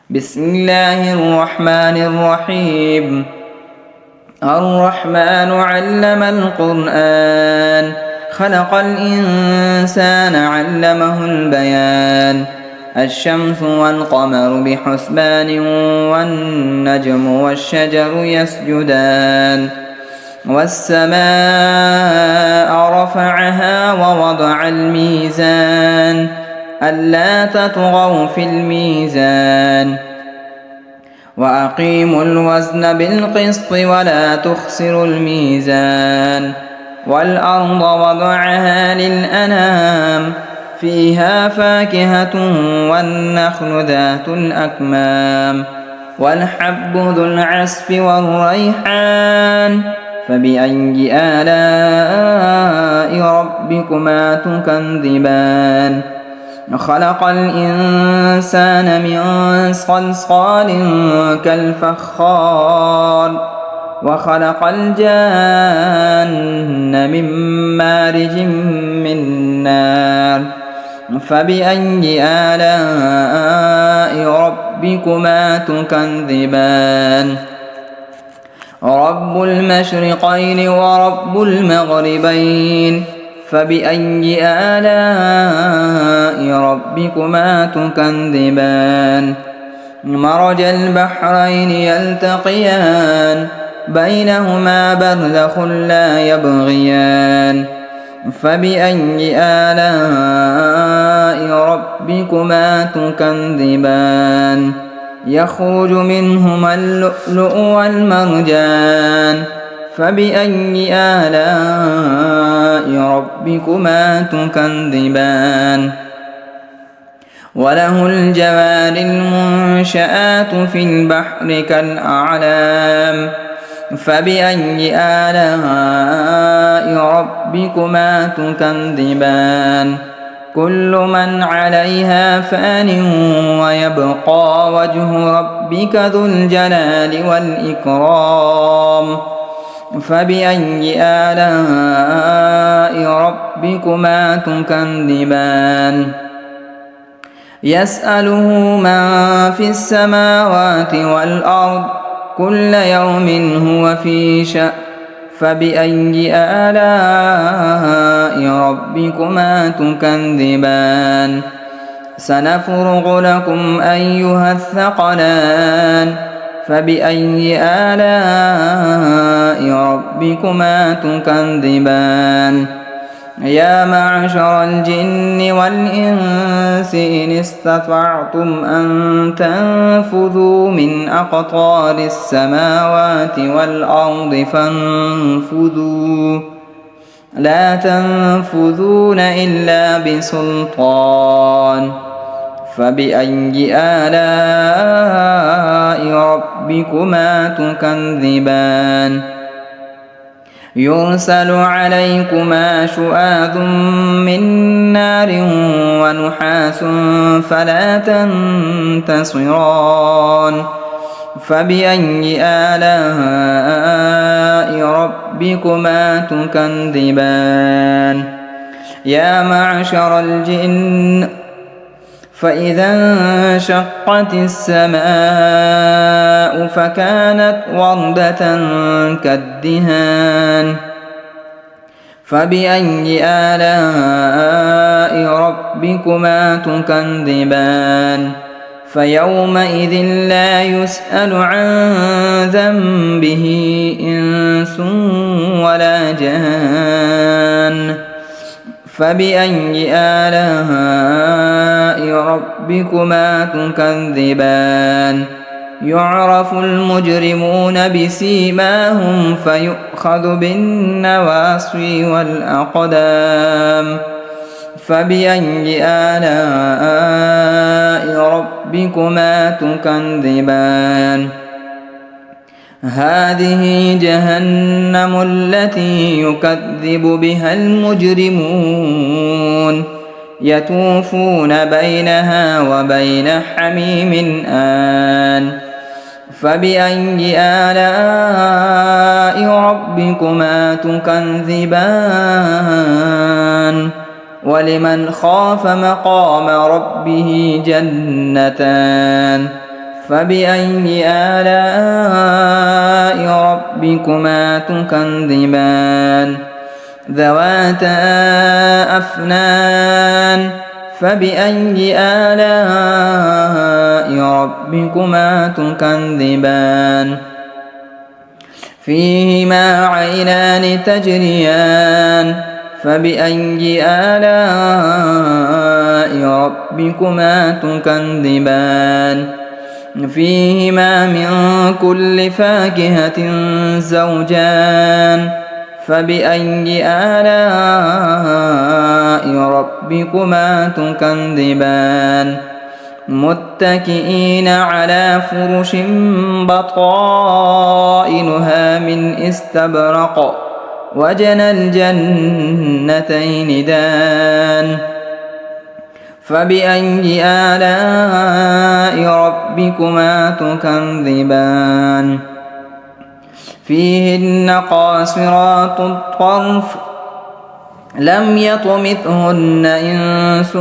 بسم الله الرحمن الرحيم. الرحمن علم القرآن، خلق الإنسان علمه البيان. الشمس والقمر بحسبان، والنجم والشجر يسجدان. والسماء رفعها ووضع الميزان، ألا تطغوا في الميزان. وأقيموا الوزن بالقسط ولا تخسروا الميزان. والأرض وضعها للأنام، فيها فاكهة والنخل ذات الأكمام، والحب ذو العصف والريحان. فبأي آلاء ربكما تكذبان؟ خلق الإنسان من صلصال كالفخار، وخلق الجان من مارج من نار. فبأي آلاء ربكما تكذبان؟ رب المشرقين ورب المغربين، فبأي آلاء ربكما تكذبان؟ مرج البحرين يلتقيان، بينهما برزخ لا يبغيان. فبأي آلاء ربكما تكذبان؟ يخرج منهما اللؤلؤ والمرجان. فبأي آلاء ربكما تكذبان؟ وله الجوار المنشآت في البحر كالأعلام. فبأي آلاء ربكما تكذبان؟ كل من عليها فان، ويبقى وجه ربك ذو الجلال والإكرام. فبأي آلاء ربكما تكذبان؟ يسأله من في السماوات والأرض، كل يوم هو في شأن. فبأي آلاء ربكما تكذبان؟ سنفرغ لكم أيها الثقلان. فبأي آلاء ربكما تكذبان؟ يا معشر الجن والإنس إن استطعتم أن تنفذوا من أقطار السماوات والأرض فانفذوا، لا تنفذون إلا بسلطان. فبأي آلاء ربكما تكذبان؟ يرسل عليكما شؤاذ من نار ونحاس فلا تنتصران. فبأي آلاء ربكما تكذبان؟ يا معشر الجن، فإذا انشقت السماء فكانت وردة كالدهان. فبأي آلاء ربكما تكذبان؟ فيومئذ لا يسأل عن ذنبه إنس ولا جان. فبأي آلاء ربكما تكذبان؟ يعرف المجرمون بسيماهم، فيؤخذ بالنواصي والأقدام. فبأي آلاء ربكما تكذبان؟ هذه جهنم التي يكذب بها المجرمون، يطوفون بينها وبين حميم آن. فبأي آلاء ربكما تكذبان؟ ولمن خاف مقام ربه جنتان. فبأي آلاء ربكما تكذبان ذواتا أفنان فبأي آلاء ربكما تكذبان فيهما عينان تجريان فبأي آلاء ربكما تكذبان فيهما من كل فاكهة زوجان فبأي آلاء ربكما تكذبان متكئين على فرش بطائنها من استبرق وجنى الجنتين دان فبأي آلاء ربكما تكذبان فيهن قاصرات الطرف لم يطمثهن إنس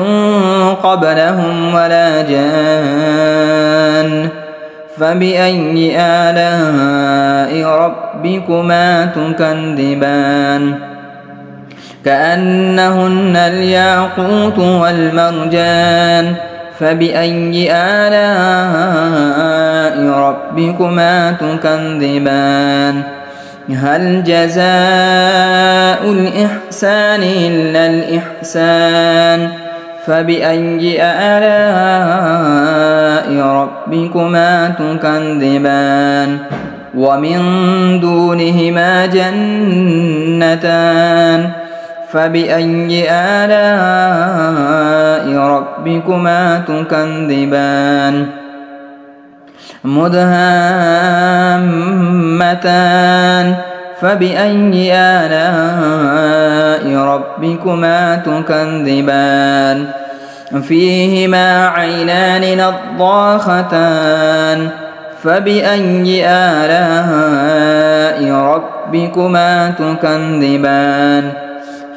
قبلهم ولا جان فبأي آلاء ربكما تكذبان كأنهن الياقوت والمرجان فبأي آلاء ربكما تكذبان هل جزاء الإحسان إلا الإحسان فبأي آلاء ربكما تكذبان ومن دونهما جنتان فبأي آلاء ربكما تكذبان مدهامتان فبأي آلاء ربكما تكذبان فيهما عينان نضاختان فبأي آلاء ربكما تكذبان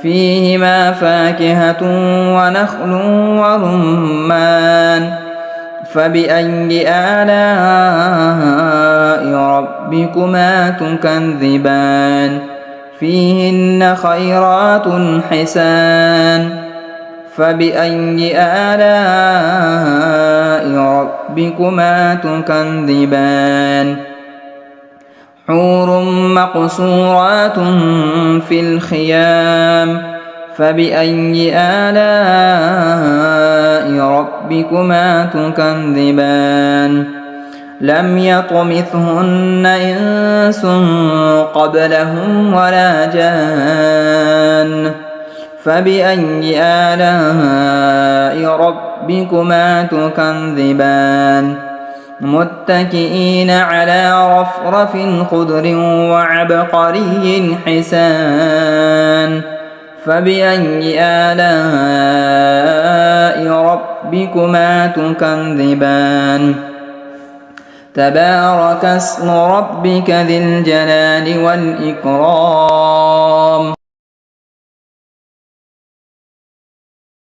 فيهما فاكهة ونخل ورمان فبأي آلاء ربكما تكذبان فيهن خيرات حسان فبأي آلاء ربكما تكذبان حور مقصورات في الخيام فبأي آلاء ربكما تكذبان لم يطمثهن إنس قبلهم ولا جان فبأي آلاء ربكما تكذبان متكئين على رفرف خضر وعبقري حسان فبأي آلاء ربكما تكذبان تبارك اسم ربك ذي الجلال والإكرام